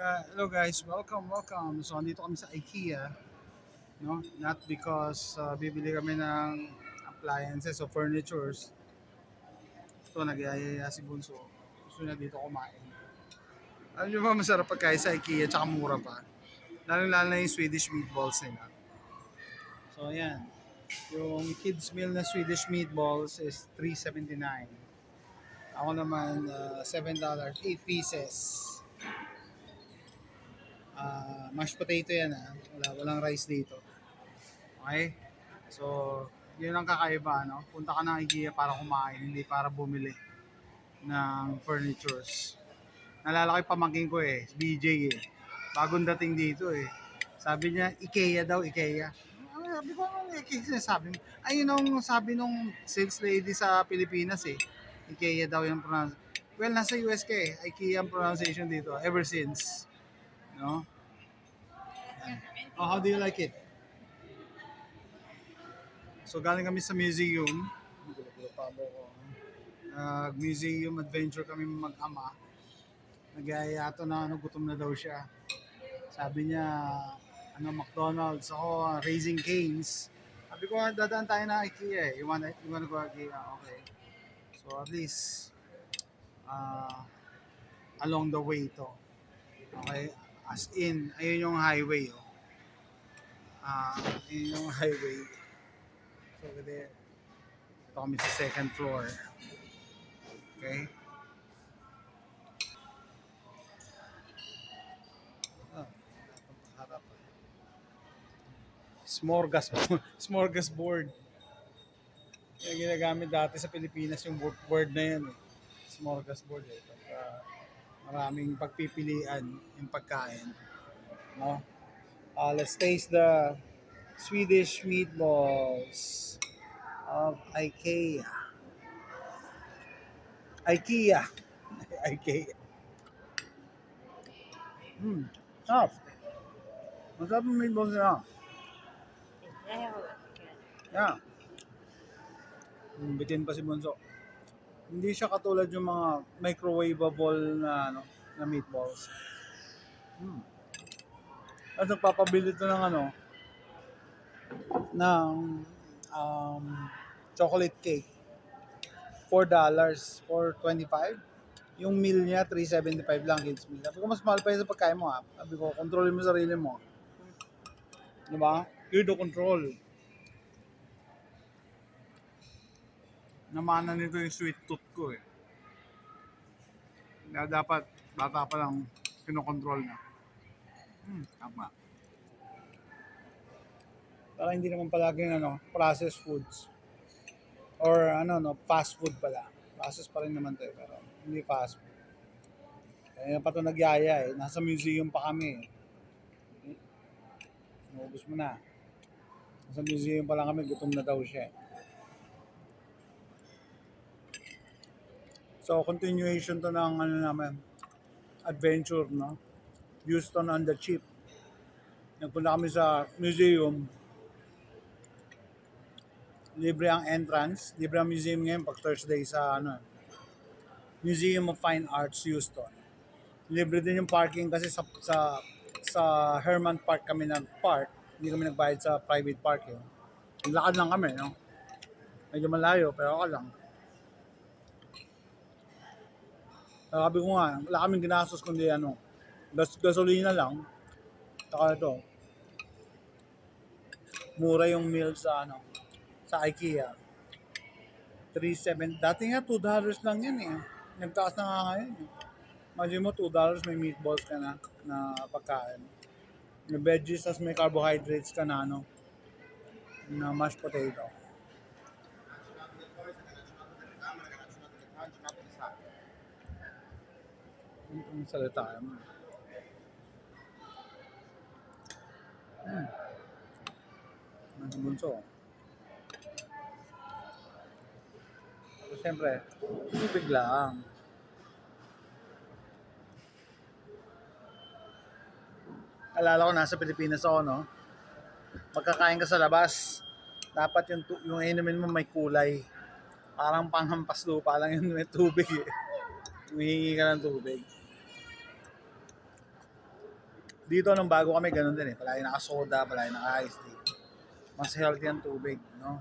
Hello guys, welcome. So andito kami sa IKEA, no? Not because bibili kami ng appliances o furnitures. Ito nagyayaya si Bunso. Gusto niya dito kumain. Alam niyo ba masarap pagkain sa IKEA tsaka mura pa. Lalo-lalo na yung Swedish meatballs nila. So ayan, yung kids meal na Swedish meatballs is 3.79. Ako naman $7, 8 pieces. Mashed potato yan walang rice dito. Okay? So, yun ang kakaiba, no? Punta ka ng IKEA para kumain, hindi para bumili ng furnitures. Nalala ko yung pamangking ko BJ Bagong dating dito Sabi niya, IKEA daw, IKEA. Sabi ko, anong IKEA sinasabi mo? Ay, yun ang sabi nung sales lady sa Pilipinas IKEA daw yung pronounce. Well, nasa US ka IKEA ang pronunciation dito, ever since. No? Oh, how do you like it? So galing kami sa museum. Museum adventure kami mag-ama. Nagyaya to na gutom na daw siya. Sabi niya, McDonald's ako, Raising Cane's. Sabi ko, dadaan tayo na IKEA You wanna go IKEA? Okay. So at least, along the way to. Okay? As in, ayun yung highway ayun yung highway. So there. Ito kami sa second floor. Okay? Harap. Smorgasbord. Yung ginagamit dati sa Pilipinas yung word na yan Smorgasbord maraming pagpipilian yung pagkain. No? Let's taste the Swedish meatballs of IKEA. IKEA. IKEA. Sarap. Masarap yung meatballs nila. Yeah. Bitin pa si Bunso. Hindi siya katulad yung mga microwavable na meatballs. At nagpapabili ito ng ng chocolate cake. $4 for 25. Yung meal niya, 3.75 lang kids meal. Sabi ko, mas mahal pa yun sa pagkain mo Sabi ko, kontrolin mo sarili mo. Diba? You do control. Namana nito yung sweet tooth ko Kaya dapat, bata pa lang, kinokontrol na. Tama. Para hindi naman palaging processed foods. Or fast food pala. Processed pa rin naman to pero hindi fast food. Kaya pa ito nagyaya Nasa museum pa kami Naubos mo na. Nasa museum pa lang kami, gutom na daw siya So, continuation to ng naman, adventure, no? Houston on the Cheap. Nagpunta kami sa museum. Libre ang entrance. Libre ang museum ngayon pag Thursday sa Museum of Fine Arts, Houston. Libre din yung parking kasi sa Herman Park kami nag-park. Hindi kami nagbayad sa private parking. Lakad lang kami, no? Medyo malayo, pero okay lang. Sabi ko nga, wala kaming ginastos kundi gasolina lang. Saka ito, mura yung meal sa sa IKEA. 3.7. Dati nga $2 lang yan Nagtaas na nga ngayon Imagine mo $2 may meatballs ka na pagkain. May veggies tas may carbohydrates ka na na mashed potato. Ang salita mo. Ang bunso. So, siyempre, ibig lang. Alala ko nasa Pilipinas ako, no? Pagkakain ka sa labas, dapat yung inumin mo may kulay. Parang panghampas lupa lang yun, may tubig Humihingi ka ng tubig. Dito nung bago kami, ganun din eh. Palagi naka-soda, palagi naka-iced tea. Mas healthy ang tubig, no?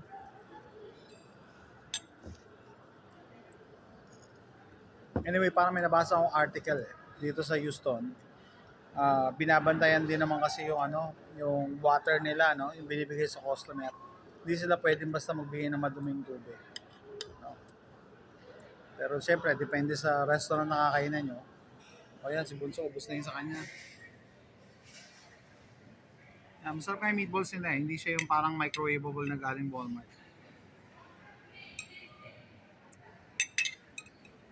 Anyway, parang may nabasa akong article eh, dito sa Houston. Binabantayan din naman kasi yung ano, yung water nila, no? Yung binibigay sa customer. Hindi sila pwedeng basta magbigay ng maduming tubig. No? Pero siyempre, depende sa restaurant na kakainan nyo. O yan, si Bunso, ubos na yun sa kanya. Masarap nga yung meatballs nila eh. Hindi siya yung parang microwavable na galing Walmart.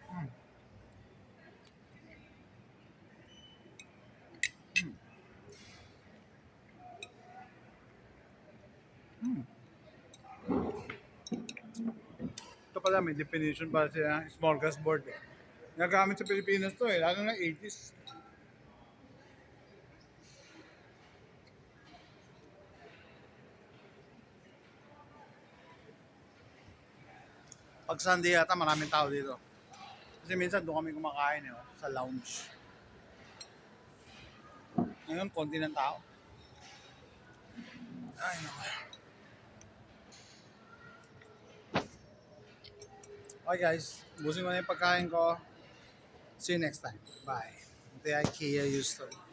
Mm. Mm. Mm. Ito pala, may definition para sa smorgasbord eh. Nagamit sa Pilipinas to eh, lalo na 80s. Pag Sunday yata, maraming tao dito. Kasi minsan doon kami kumakain sa lounge. Ngayon, konti ng tao. Ay, naku. Okay guys, ubusin ko na yung pagkain ko. See you next time. Bye. Ito yung IKEA Houston.